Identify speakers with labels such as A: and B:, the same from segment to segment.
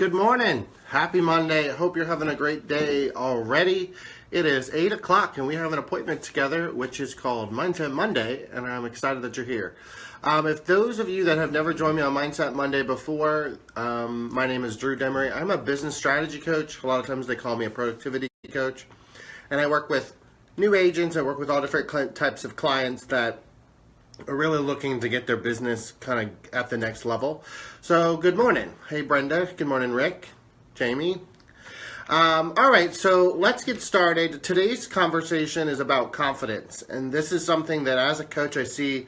A: Good morning. Happy Monday. Hope you're having a great day already. It is 8 o'clock and we have an appointment together which is called Mindset Monday, and I'm excited that you're here. If those of you that have never joined me on Mindset Monday before, my name is Drew Demery. I'm a business strategy coach. A lot of times they call me a productivity coach. And I work with new agents. I work with all different types of clients that are really looking to get their business kind of at the next level. So good morning. Hey Brenda. Good morning Rick. Jamie. All right, so let's get started. Today's conversation is about confidence. And this is something that as a coach I see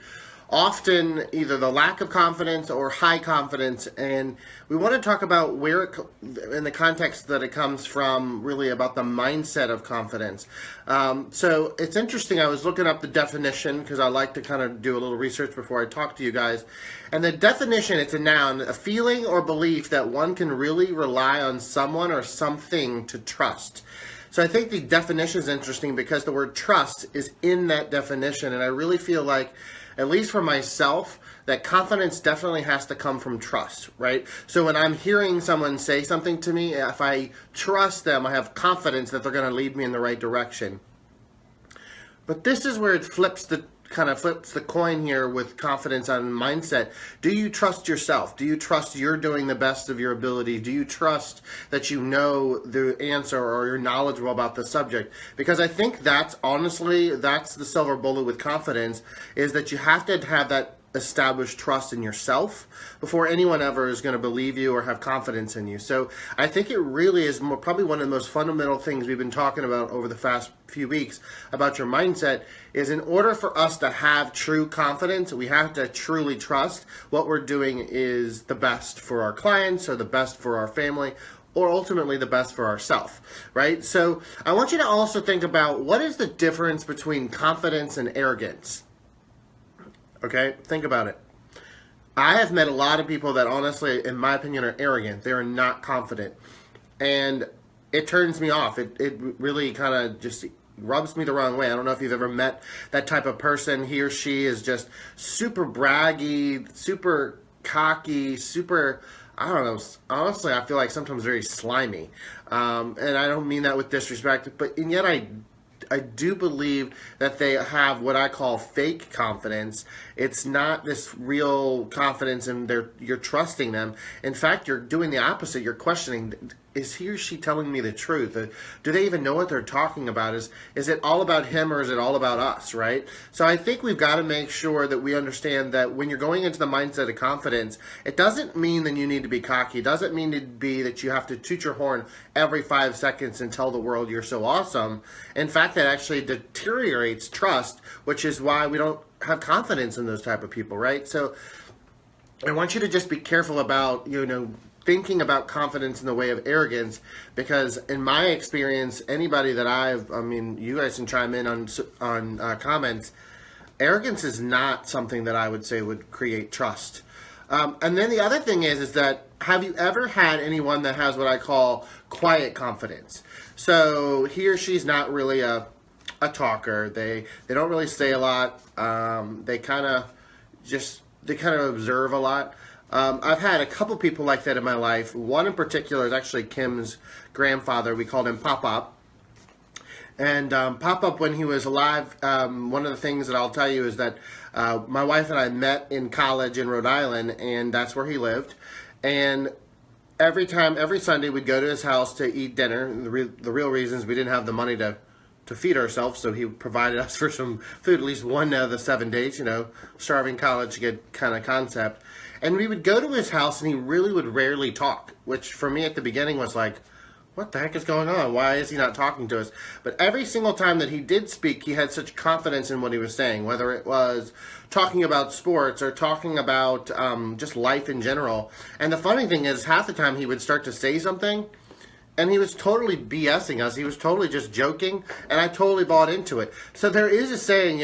A: often, either the lack of confidence or high confidence, and we want to talk about where it, in the context that it comes from, really about the mindset of confidence. So it's interesting, I was looking up the definition because I like to kind of do a little research before I talk to you guys, and the definition, it's a noun, a feeling or belief that one can really rely on someone or something to trust. So I think the definition is interesting because the word trust is in that definition, and I really feel like, at least for myself, that confidence definitely has to come from trust, right? So when I'm hearing someone say something to me, if I trust them, I have confidence that they're going to lead me in the right direction. But this is where it flips the coin here with confidence on mindset. Do you trust yourself? Do you trust you're doing the best of your ability? Do you trust that you know the answer or you're knowledgeable about the subject? Because I think that's the silver bullet with confidence, is that you have to have that established trust in yourself before anyone ever is going to believe you or have confidence in you. So I think it really is probably one of the most fundamental things we've been talking about over the past few weeks about your mindset is, in order for us to have true confidence, we have to truly trust what we're doing is the best for our clients or the best for our family, or ultimately the best for ourselves, right? So I want you to also think about, what is the difference between confidence and arrogance? Okay, think about it. I have met a lot of people that honestly, in my opinion, are arrogant. They are not confident. And it turns me off. It really kind of just rubs me the wrong way. I don't know if you've ever met that type of person. He or she is just super braggy, super cocky, super, I don't know, honestly, I feel like sometimes very slimy. And I don't mean that with disrespect, and yet I do believe that they have what I call fake confidence. It's not this real confidence, and you're trusting them. In fact, you're doing the opposite. You're questioning, is he or she telling me the truth? Do they even know what they're talking about? Is it all about him or is it all about us, right? So I think we've got to make sure that we understand that when you're going into the mindset of confidence, it doesn't mean that you need to be cocky. It doesn't mean to be that you have to toot your horn every 5 seconds and tell the world you're so awesome. In fact, that actually deteriorates trust, which is why we don't have confidence in those type of people, right? So I want you to just be careful about, thinking about confidence in the way of arrogance, because in my experience, anybody that you guys can chime in on comments, arrogance is not something that I would say would create trust. And then the other thing is that, have you ever had anyone that has what I call quiet confidence? So he or she's not really a talker. They don't really say a lot. They kind of observe a lot. I've had a couple people like that in my life. One in particular is actually Kim's grandfather. We called him Pop-Up. And Pop-Up, when he was alive, one of the things that I'll tell you is that my wife and I met in college in Rhode Island, and that's where he lived. And every Sunday, we'd go to his house to eat dinner. And the real reason is we didn't have the money to feed ourselves, so he provided us for some food at least one of the 7 days, starving college kid kind of concept. And we would go to his house, and he really would rarely talk, which for me at the beginning was like, what the heck is going on? Why is he not talking to us? But every single time that he did speak, he had such confidence in what he was saying, whether it was talking about sports or talking about just life in general. And the funny thing is, half the time he would start to say something, and he was totally BSing us. He was totally just joking, and I totally bought into it. So there is a saying,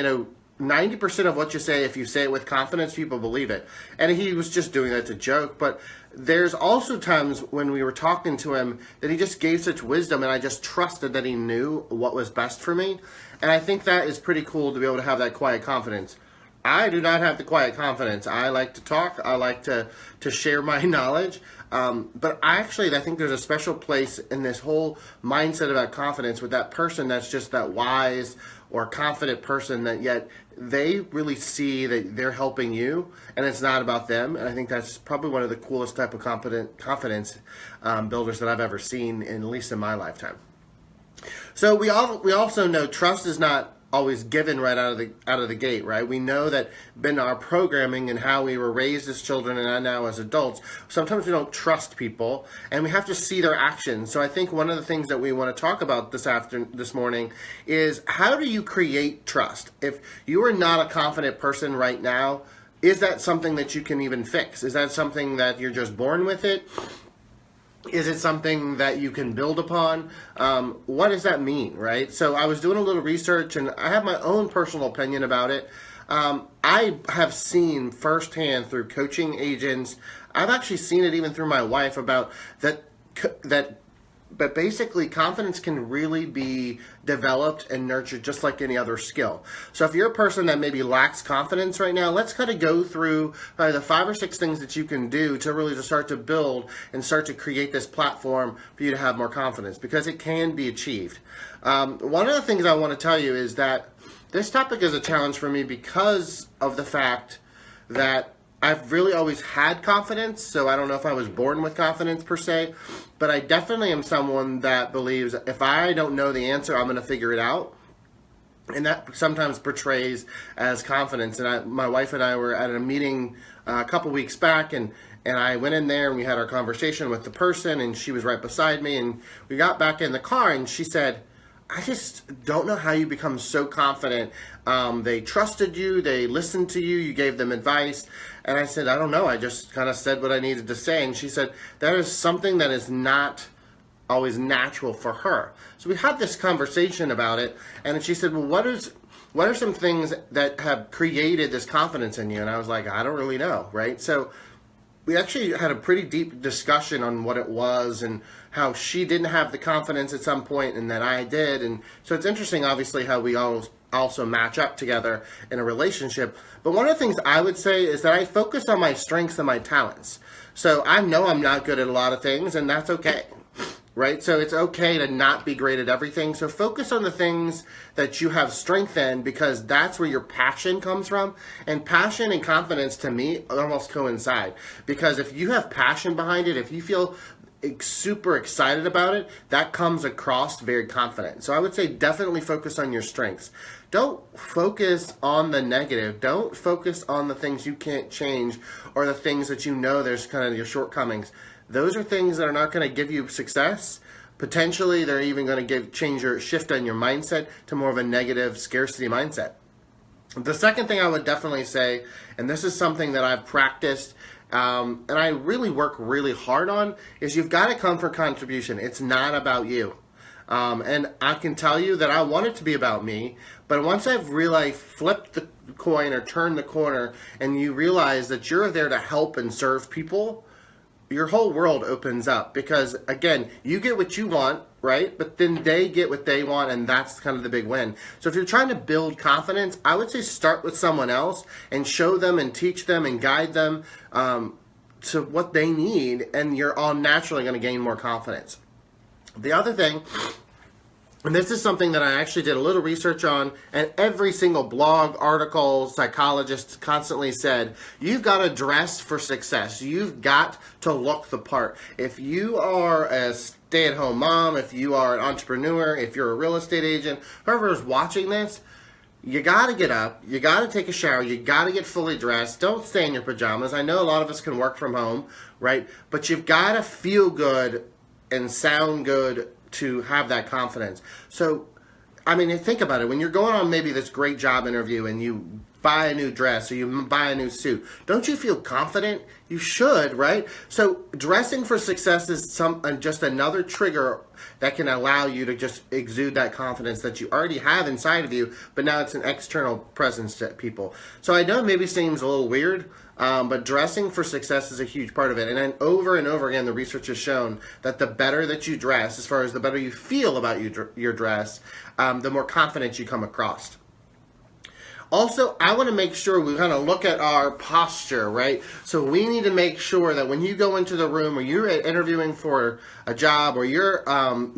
A: 90% of what you say, if you say it with confidence, people believe it. And he was just doing that to joke. But there's also times when we were talking to him that he just gave such wisdom, and I just trusted that he knew what was best for me. And I think that is pretty cool to be able to have that quiet confidence. I do not have the quiet confidence. I like to talk. I like to share my knowledge. But I think there's a special place in this whole mindset about confidence with that person that's just that wise or confident person that yet they really see that they're helping you and it's not about them. And I think that's probably one of the coolest type of confidence builders that I've ever seen, at least in my lifetime. So we also know trust is not always given right out of the gate, right? We know that in our programming and how we were raised as children and now as adults, sometimes we don't trust people and we have to see their actions. So I think one of the things that we want to talk about this morning is, how do you create trust? If you are not a confident person right now, is that something that you can even fix? Is that something that you're just born with it? Is it something that you can build upon? What does that mean, right? So I was doing a little research and I have my own personal opinion about it. I have seen firsthand through coaching agents, I've actually seen it even through my wife, about but basically confidence can really be developed and nurtured just like any other skill. So if you're a person that maybe lacks confidence right now, let's kind of go through the 5 or 6 things that you can do to really just start to build and start to create this platform for you to have more confidence, because it can be achieved. One of the things I want to tell you is that this topic is a challenge for me because of the fact that I've really always had confidence, so I don't know if I was born with confidence per se, but I definitely am someone that believes if I don't know the answer, I'm going to figure it out. And that sometimes portrays as confidence. And my wife and I were at a meeting a couple weeks back, and I went in there and we had our conversation with the person, and she was right beside me, and we got back in the car and she said, I just don't know how you become so confident. They trusted you, they listened to you, you gave them advice. And I said, I don't know, I just kind of said what I needed to say. And she said, that is something that is not always natural for her. So we had this conversation about it, and she said, well, what are some things that have created this confidence in you? And I was like, I don't really know, right? So we actually had a pretty deep discussion on what it was and how she didn't have the confidence at some point and that I did. And so it's interesting, obviously, how we also match up together in a relationship. But one of the things I would say is that I focus on my strengths and my talents. So I know I'm not good at a lot of things, and that's okay, right? So it's okay to not be great at everything. So focus on the things that you have strength in, because that's where your passion comes from. And passion and confidence, to me, almost coincide. Because if you have passion behind it, if you feel super excited about it, that comes across very confident. So I would say definitely focus on your strengths. Don't focus on the negative. Don't focus on the things you can't change or the things that you know there's kind of your shortcomings. Those are things that are not going to give you success. Potentially, they're even going to shift on your mindset to more of a negative scarcity mindset. The second thing I would definitely say, and this is something that I've practiced and I really work really hard on, is you've got to come for contribution. It's not about you. And I can tell you that I want it to be about me, but once I've really flipped the coin or turned the corner and you realize that you're there to help and serve people, your whole world opens up, because again, you get what you want, right? But then they get what they want, and that's kind of the big win. So if you're trying to build confidence, I would say start with someone else and show them and teach them and guide them to what they need, and you're all naturally going to gain more confidence. The other thing, and this is something that I actually did a little research on, and every single blog, article, psychologist constantly said, you've got to dress for success. You've got to look the part. If you are a stay-at-home mom, if you are an entrepreneur, if you're a real estate agent, whoever is watching this, you got to get up, you got to take a shower, you got to get fully dressed. Don't stay in your pajamas. I know a lot of us can work from home, right? But you've got to feel good and sound good to have that confidence. So, I mean, think about it. When you're going on maybe this great job interview and you buy a new dress or you buy a new suit, don't you feel confident? You should, right? So dressing for success is just another trigger that can allow you to just exude that confidence that you already have inside of you, but now it's an external presence to people. So I know it maybe seems a little weird, but dressing for success is a huge part of it. And then over and over again, the research has shown that the better that you dress, as far as the better you feel about your dress, the more confident you come across. Also, I want to make sure we kind of look at our posture, right? So we need to make sure that when you go into the room or you're interviewing for a job or you're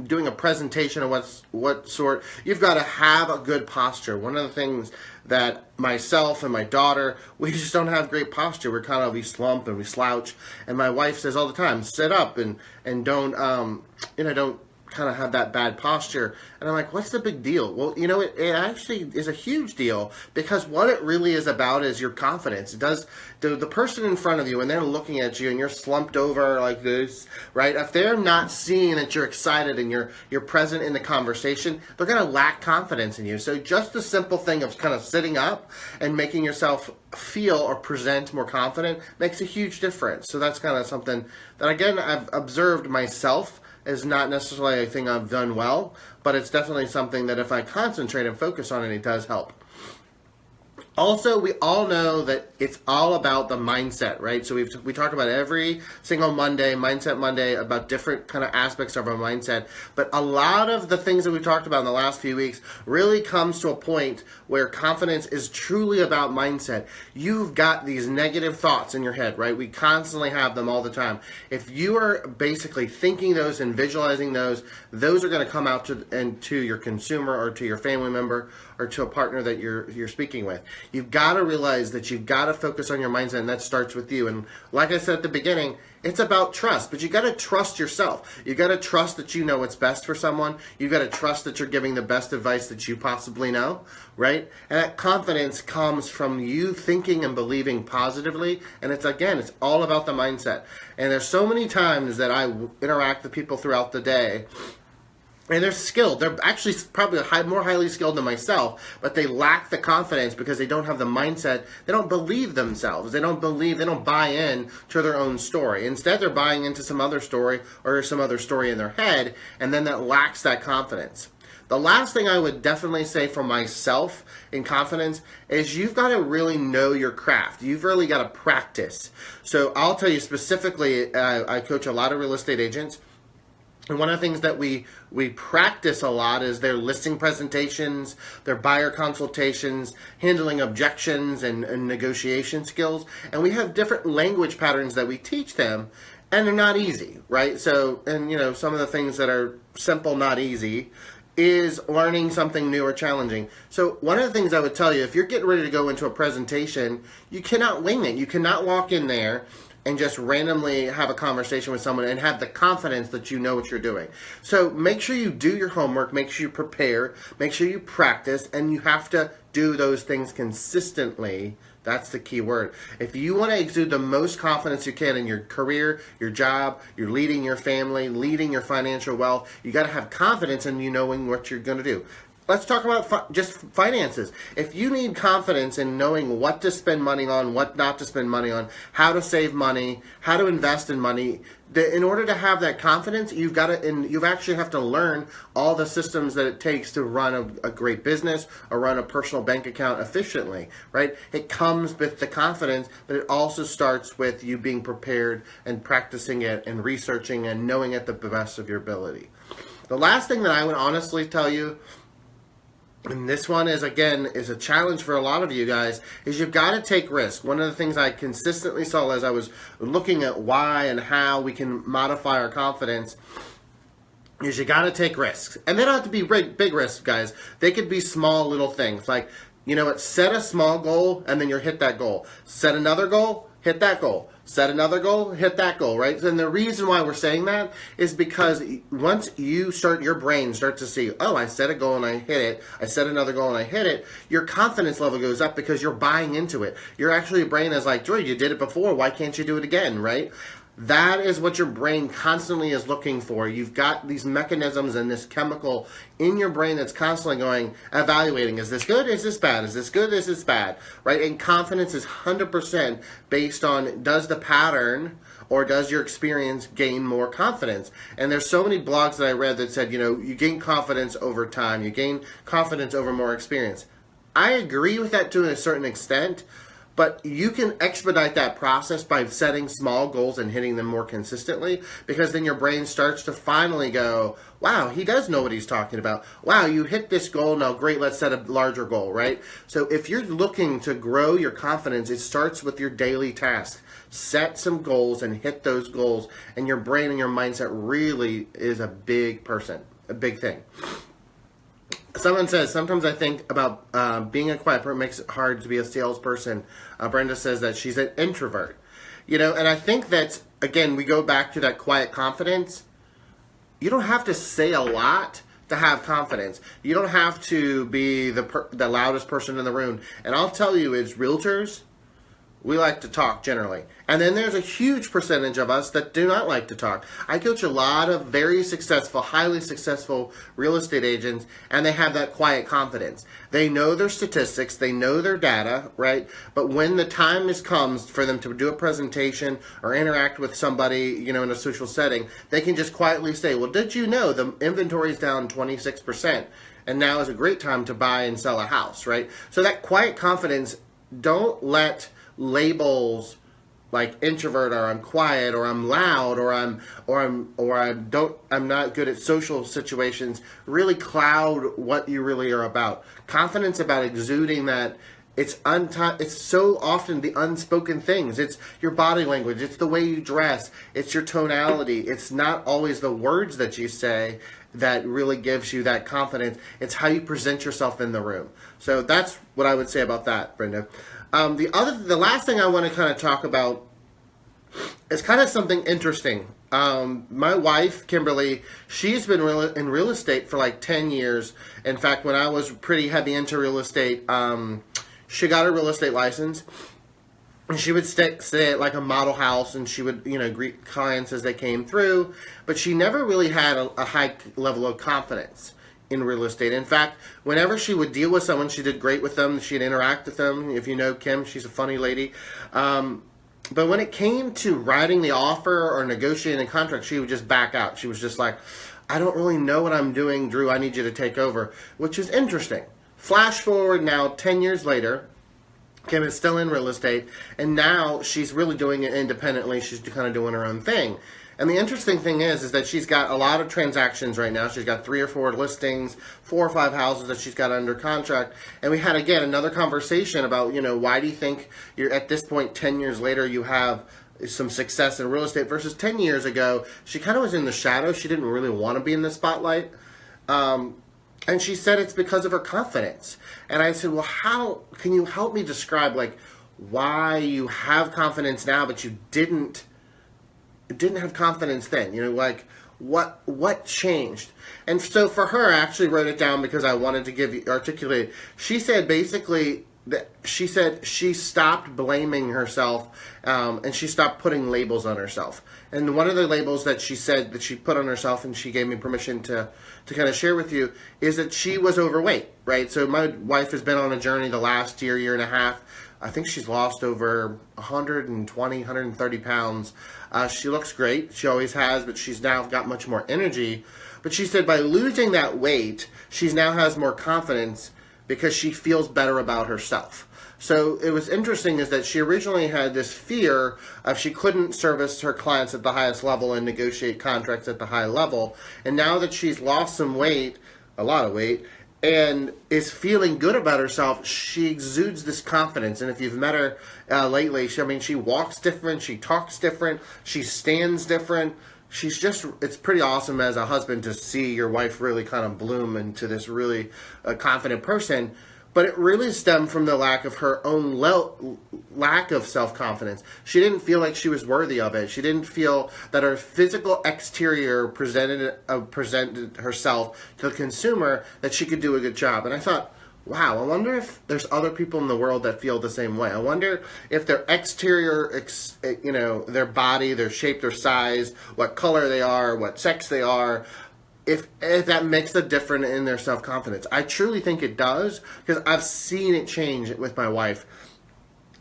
A: doing a presentation of what sort, you've got to have a good posture. One of the things that myself and my daughter, we just don't have great posture. We slump and we slouch. And my wife says all the time, sit up and don't don't kind of have that bad posture. And I'm like, what's the big deal? Well, it actually is a huge deal, because what it really is about is your confidence. It does the person in front of you, and they're looking at you and you're slumped over like this, right? If they're not seeing that you're excited and you're present in the conversation, they're going to lack confidence in you. So just the simple thing of kind of sitting up and making yourself feel or present more confident makes a huge difference. So that's kind of something that, again, I've observed myself is not necessarily a thing I've done well, but it's definitely something that if I concentrate and focus on it, it does help. Also, we all know that it's all about the mindset, right? So we talk about every single Monday, Mindset Monday, about different kind of aspects of our mindset. But a lot of the things that we've talked about in the last few weeks really comes to a point where confidence is truly about mindset. You've got these negative thoughts in your head, right? We constantly have them all the time. If you are basically thinking those and visualizing those are going to come out to your consumer or to your family member or to a partner that you're speaking with. You've got to realize that you've got to focus on your mindset, and that starts with you. And like I said at the beginning, it's about trust, but you got to trust yourself. You got to trust that you know what's best for someone. You got to trust that you're giving the best advice that you possibly know, right? And that confidence comes from you thinking and believing positively. And it's all about the mindset. And there's so many times that I interact with people throughout the day, and they're skilled. They're actually probably more highly skilled than myself, but they lack the confidence because they don't have the mindset. They don't believe themselves. They don't buy in to their own story. Instead, they're buying into some other story or some other story in their head, and then that lacks that confidence. The last thing I would definitely say for myself in confidence is you've got to really know your craft. You've really got to practice. So I'll tell you specifically, I coach a lot of real estate agents. And one of the things that we practice a lot is their listing presentations, their buyer consultations, handling objections and negotiation skills. And we have different language patterns that we teach them, and they're not easy, right? So, and some of the things that are simple, not easy, is learning something new or challenging. So one of the things I would tell you, if you're getting ready to go into a presentation, you cannot wing it. You cannot walk in there and just randomly have a conversation with someone and have the confidence that you know what you're doing. So make sure you do your homework, make sure you prepare, make sure you practice, and you have to do those things consistently. That's the key word. If you want to exude the most confidence you can in your career, your job, you're leading your family, leading your financial wealth, you got to have confidence in you knowing what you're going to do. Let's talk about just finances. If you need confidence in knowing what to spend money on, what not to spend money on, how to save money, how to invest in money, in order to have that confidence, you actually have to learn all the systems that it takes to run a great business or run a personal bank account efficiently, right? It comes with the confidence, but it also starts with you being prepared and practicing it and researching and knowing it the best of your ability. The last thing that I would honestly tell you, and this one is a challenge for a lot of you guys, is you've got to take risks. One of the things I consistently saw as I was looking at why and how we can modify our confidence is you got to take risks. And they don't have to be big risks, guys. They could be small little things. Like, set a small goal and then you hit that goal. Set another goal, hit that goal. Set another goal, hit that goal, right? And the reason why we're saying that is because once your brain starts to see, oh, I set a goal and I hit it, I set another goal and I hit it, your confidence level goes up because you're buying into it. Your brain is like, Joy, you did it before, why can't you do it again, right? That is what your brain constantly is looking for. You've got these mechanisms and this chemical in your brain that's constantly evaluating, is this good, is this bad, is this good, is this bad, right? And confidence is 100% based on, does the pattern or does your experience gain more confidence? And there's so many blogs that I read that said, you gain confidence over time, you gain confidence over more experience. I agree with that to a certain extent, but you can expedite that process by setting small goals and hitting them more consistently, because then your brain starts to finally go, wow, he does know what he's talking about. Wow, you hit this goal, now great, let's set a larger goal, right? So if you're looking to grow your confidence, it starts with your daily tasks. Set some goals and hit those goals, and your brain and your mindset really is a big thing. Someone says, sometimes I think about being a quiet person makes it hard to be a salesperson. Brenda says that she's an introvert. And I think that, again, we go back to that quiet confidence. You don't have to say a lot to have confidence. You don't have to be the loudest person in the room. And I'll tell you, as realtors, we like to talk generally. And then there's a huge percentage of us that do not like to talk. I coach a lot of very successful, highly successful real estate agents, and they have that quiet confidence. They know their statistics, they know their data, right? But when the time comes for them to do a presentation or interact with somebody, in a social setting, they can just quietly say, well, did you know the inventory is down 26%? And now is a great time to buy and sell a house, right? So that quiet confidence, don't let labels like introvert, or I'm quiet, or I'm loud, or I'm not good at social situations really cloud what you really are about. Confidence about exuding that. It's so often the unspoken things. It's your body language. It's the way you dress. It's your tonality. It's not always the words that you say that really gives you that confidence. It's how you present yourself in the room. So that's what I would say about that, Brenda. The last thing I want to kind of talk about is kind of something interesting. My wife, Kimberly, she's been in real estate for like 10 years. In fact, when I was pretty heavy into real estate, she got a real estate license. And she would stay at like a model house, and she would, greet clients as they came through. But she never really had a high level of confidence in real estate. In fact, whenever she would deal with someone, she did great with them. She'd interact with them. If you know Kim, she's a funny lady. But when it came to writing the offer or negotiating a contract, she would just back out. She was just like, I don't really know what I'm doing, Drew. I need you to take over, which is interesting. Flash forward now 10 years later, Kim is still in real estate, and now she's really doing it independently. She's kind of doing her own thing. And the interesting thing is that she's got a lot of transactions right now. She's got 3 or 4 listings, 4 or 5 houses that she's got under contract. And we had, again, another conversation about, why do you think you're at this point, 10 years later, you have some success in real estate versus 10 years ago, she kind of was in the shadows. She didn't really want to be in the spotlight. And she said it's because of her confidence. And I said, well, how can you help me describe, why you have confidence now, but you didn't have confidence then? What changed? And so for her, I actually wrote it down because I wanted to articulate it. She said basically that she stopped blaming herself, and she stopped putting labels on herself. And one of the labels that she said that she put on herself, and she gave me permission to kind of share with you, is that she was overweight, right? So my wife has been on a journey the last year and a half. I think she's lost over 120, 130 pounds. She looks great. She always has, but she's now got much more energy. But she said by losing that weight, she now has more confidence because she feels better about herself. So it was interesting is that she originally had this fear of she couldn't service her clients at the highest level and negotiate contracts at the high level. And now that she's lost some weight, a lot of weight, and is feeling good about herself, she exudes this confidence. And if you've met her lately, she walks different, she talks different, she stands different. It's pretty awesome as a husband to see your wife really kind of bloom into this really confident person. But it really stemmed from the lack of her own lack of self-confidence. She didn't feel like she was worthy of it. She didn't feel that her physical exterior presented herself to the consumer that she could do a good job. And I thought, wow, I wonder if there's other people in the world that feel the same way. I wonder if their exterior, their body, their shape, their size, what color they are, what sex they are, if that makes a difference in their self-confidence. I truly think it does, because I've seen it change with my wife.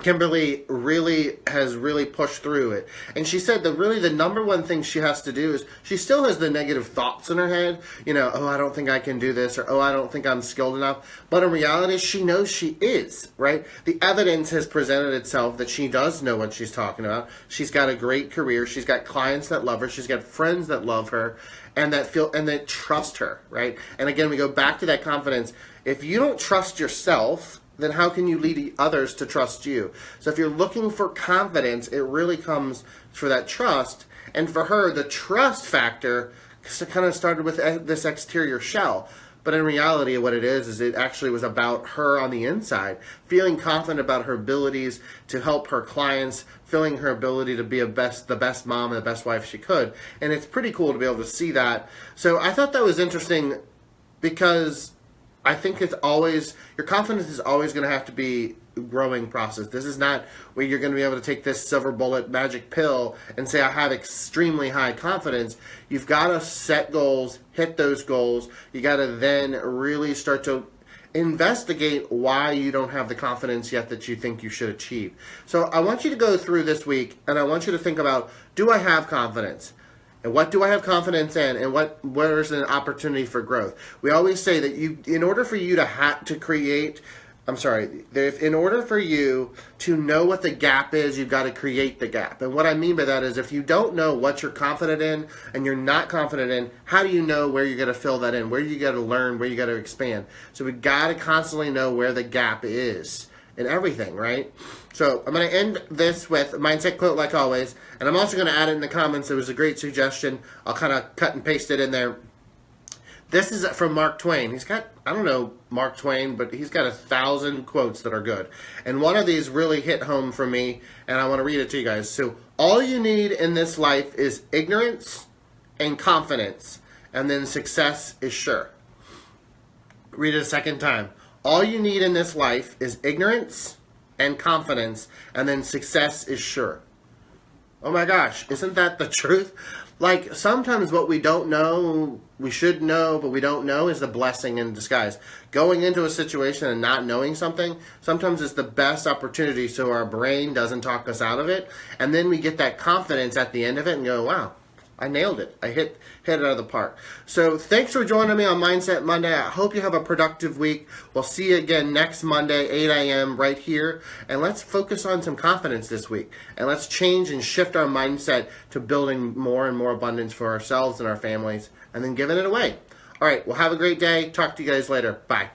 A: Kimberly really has pushed through it. And she said that really the number one thing she has to do is she still has the negative thoughts in her head. You know, oh, I don't think I can do this, or oh, I don't think I'm skilled enough. But in reality, she knows she is, right? The evidence has presented itself that she does know what she's talking about. She's got a great career. She's got clients that love her. She's got friends that love her and that trust her, right? And again, we go back to that confidence. If you don't trust yourself, then how can you lead others to trust you? So if you're looking for confidence, it really comes for that trust. And for her, the trust factor kind of started with this exterior shell. But in reality, what it is it actually was about her on the inside, feeling confident about her abilities to help her clients, feeling her ability to be the best mom and the best wife she could. And it's pretty cool to be able to see that. So I thought that was interesting because I think it's always, your confidence is always going to have to be a growing process. This is not where you're going to be able to take this silver bullet magic pill and say, I have extremely high confidence. You've got to set goals, hit those goals. You got to then really start to investigate why you don't have the confidence yet that you think you should achieve. So I want you to go through this week and I want you to think about, do I have confidence? And what do I have confidence in? And where's an opportunity for growth? We always say that in order for you in order for you to know what the gap is, you've got to create the gap. And what I mean by that is if you don't know what you're confident in and you're not confident in, how do you know where you're going to fill that in, where you got to learn, where you got to expand? So we got to constantly know where the gap is in everything, right? So I'm going to end this with a mindset quote like always, and I'm also going to add it in the comments. It was a great suggestion. I'll kind of cut and paste it in there. This is from Mark Twain. He's got, I don't know Mark Twain, but he's got 1,000 quotes that are good. And one of these really hit home for me, and I want to read it to you guys. So, all you need in this life is ignorance and confidence, and then success is sure. Read it a second time. All you need in this life is ignorance and confidence, and then success is sure. Oh my gosh, isn't that the truth? Like, sometimes what we don't know, we should know, but we don't know is the blessing in disguise. Going into a situation and not knowing something, sometimes it's the best opportunity so our brain doesn't talk us out of it. And then we get that confidence at the end of it and go, wow, I nailed it. I hit it out of the park. So thanks for joining me on Mindset Monday. I hope you have a productive week. We'll see you again next Monday, 8 a.m. right here. And let's focus on some confidence this week. And let's change and shift our mindset to building more and more abundance for ourselves and our families and then giving it away. All right, well, have a great day. Talk to you guys later. Bye.